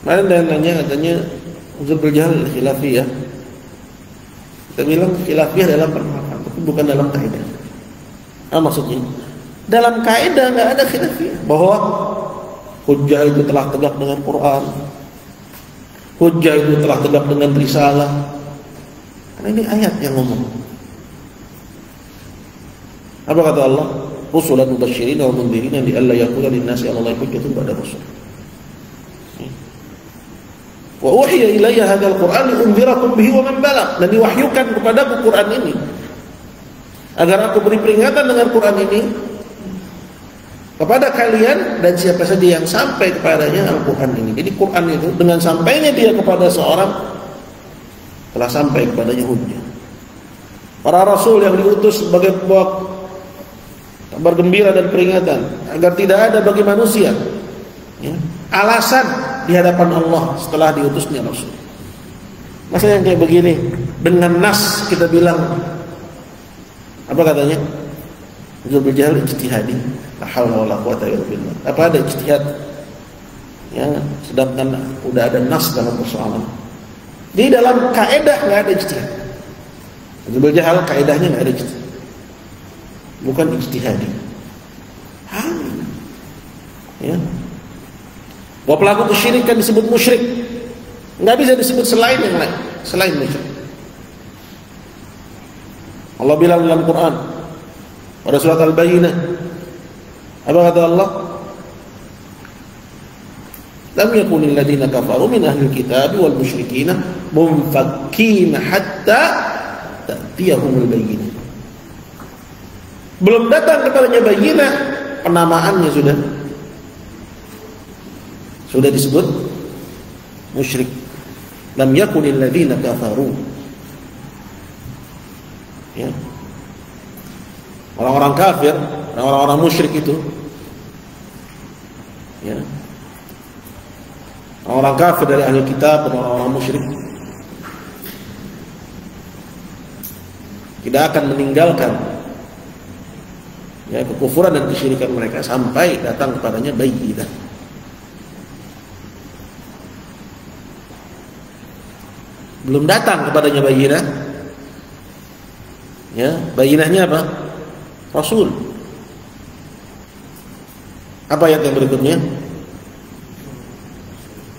Kemarin ada yang nanya katanya Zulbil Jahal khilafiyah. Kita bilang khilafiyah dalam permaknaan, tapi bukan dalam kaidah. Maksudnya dalam kaidah nggak ada khilafiyah bahwa hujjah itu telah tegak dengan Quran, hujjah itu telah tegak dengan risalah. Karena ini ayat yang ngomong. Apa kata Allah? Rusulan mubasysyirin wa mundhirin li alla yakuna lin-nasi 'ala Allahi hujjatun ba'da rusul. Wa uhiya ilayya hadzal Qur'an liunzirakum bihi wa man balagh. Dan diwahyukan kepadaku Quran ini agar aku beri peringatan dengan Quran ini kepada kalian dan siapa saja yang sampai kepadanya Al-Quran ini. Jadi Quran itu dengan sampainya dia kepada seorang telah sampai kepadanya hujjah. Para rasul yang diutus sebagai pembawa kabar gembira dan peringatan agar tidak ada bagi manusia alasan di hadapan Allah setelah diutusnya rasul. Masalah yang kayak begini dengan nas kita bilang apa katanya? Zulbil Jahal ijtihadi. La haula wala quwata illa billah. Apa ada ijtihad? Ya, sedangkan udah ada nas dalam persoalan. Di dalam kaidah enggak ada ijtihad. Zulbil Jahal kaidahnya enggak ada ijtihad. Bukan ijtihadi. Ya. Bahwa pelaku kesyirikan disebut musyrik. Enggak bisa disebut selain yang lain, selain musyrik. Allah bilang dalam Quran pada surat Al-Bayyinah, apa kata Allah? Lam yakunil ladzina kafaru min ahlil kitab wal musyrikin munfakkin hatta ta'tiyahumul bayyinah. Belum datang kepadanya bayyinah, penamaannya sudah disebut musyrik. Lam yakunil ladzina kafaru. Ya. Orang-orang kafir, orang-orang musyrik itu, ya, orang-orang kafir dari ahli kitab dan orang-orang musyrik tidak akan meninggalkan ya kekufuran dan kesyirikan mereka sampai datang kepadanya bayyinah. Belum datang kepadanya bayyinah. Ya, bayyinahnya apa? Rasul. Apa ayat yang berikutnya?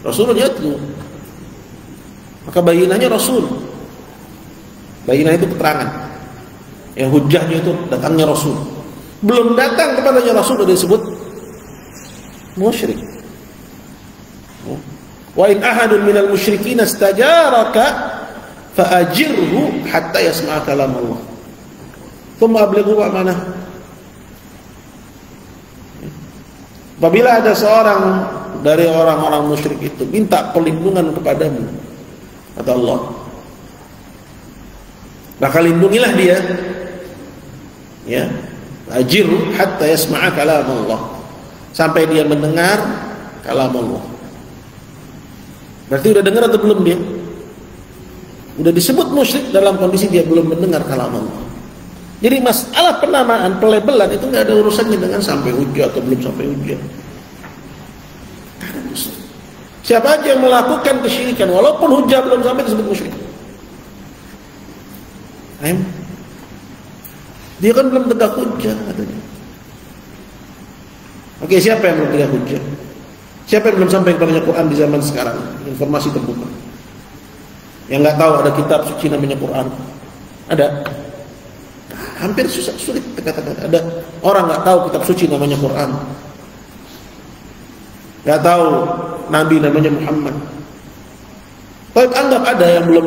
Rasul yatlu. Maka bayyinahnya Rasul. Bayyinah itu keterangan. Yang hujjahnya itu datangnya Rasul. Belum datang kepadanya Rasul sudah disebut musyrik. Wa in ahadun minal musyrikin istajaraka fa'ajirhu hatta yasma'a kalam Allah. Tsumma ablighu ma'manah. Apabila ada seorang dari orang-orang musyrik itu minta perlindungan kepadamu, kata Allah, maka lindungilah dia, ya, ajirhu hatta yasma'a kalam Allah, sampai dia mendengar kalam Allah. Berarti udah dengar atau belum dia? Udah disebut musyrik dalam kondisi dia belum mendengar kalam Allah. Jadi masalah penamaan, pelabelan itu nggak ada urusannya dengan sampai hujjah atau belum sampai hujjah. Siapa aja yang melakukan kesyirikan walaupun hujjah belum sampai disebut musyrik. Dia kan belum tegak hujjah katanya. Oke, siapa yang belum tegak hujjah? Siapa yang belum sampai kepadanya Quran di zaman sekarang? Informasi terbuka. Yang nggak tahu ada kitab suci namanya Quran. Ada. Hampir sulit katakan ada orang nggak tahu kitab suci namanya Quran, nggak tahu Nabi namanya Muhammad. Tapi anggap ada yang belum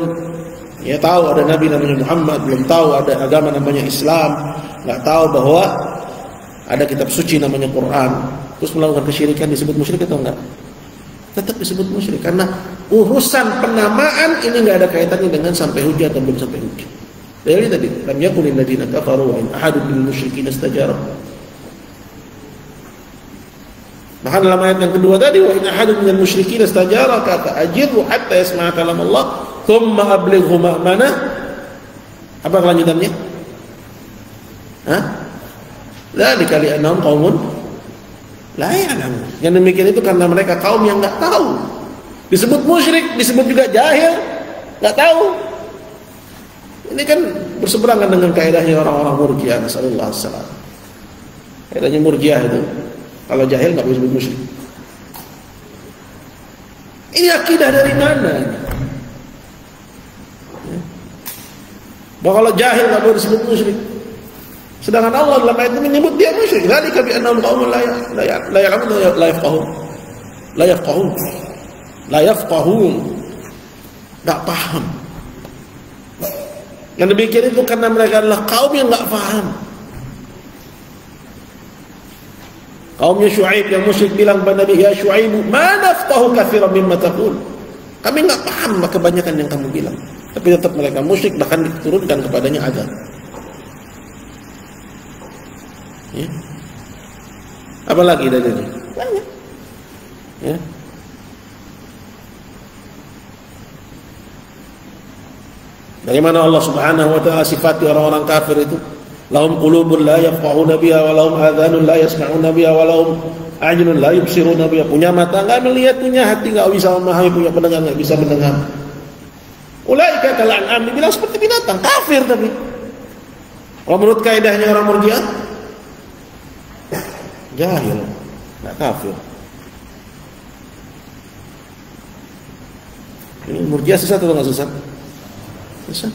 ya tahu ada Nabi namanya Muhammad, belum tahu ada agama namanya Islam, nggak tahu bahwa ada kitab suci namanya Quran, terus melakukan kesyirikan disebut musyrik atau enggak? Tetap disebut musyrik karena urusan penamaan ini nggak ada kaitannya dengan sampai hujjah atau belum sampai hujjah. Dari tadi, lam yakunil ladzina kafaru wa in ahadun minal musyrikin istajaraka. Maka dalam ayat yang kedua tadi, wa in ahadun minal musyrikin istajaraka fa ajirhu hatta yasma'a kalam Allah, tsumma ablighu ma'manah. Apa kelanjutannya? Dzalika li'annahum qaumun la ya'lamun. Yang demikian itu karena mereka kaum yang enggak tahu. Disebut musyrik, disebut juga jahil, nggak tahu. Ini kan berseberangan dengan kaidahnya orang-orang Murji'ah, nasallallahu alaihi wasallam. Kaidahnya Murji'ah itu, kalau jahil nggak boleh disebut musyrik. Ini akidah dari mana? Bahwa kalau jahil nggak boleh disebut musyrik. Sedangkan Allah dalam ayat itu menyebut dia musyrik. Dzalika bi annahum qaumun la yafqahun. La yafqahun. Enggak paham. Yang demikian itu karena mereka adalah kaum yang enggak paham. Kaumnya Syuaib yang musyrik bilang kepada Nabi, "Ya Syuaib, ma nafqahu katsiran mimma taqul." Kami enggak paham kebanyakan yang kamu bilang. Tapi tetap mereka musyrik, bahkan diturunkan kepadanya azab. Ya. Apalagi dari ini? Banyak. Ya. Bagaimana Allah Subhanahu wa taala sifati orang-orang kafir itu? Lahum qulubun la yafqahuna biha wa lahum adhanun la yasma'una biha wa lahum a'yunun la yubsiruna biha. Punya mata enggak melihat, punya hati enggak bisa memahami, punya pendengar enggak bisa mendengar. Ulaika kal an'am, dibilang seperti binatang, kafir tapi. Kalau menurut kaidahnya orang Murji'ah, jahil, enggak kafir. Ini Murji'ah sesat atau enggak sesat? Sesat.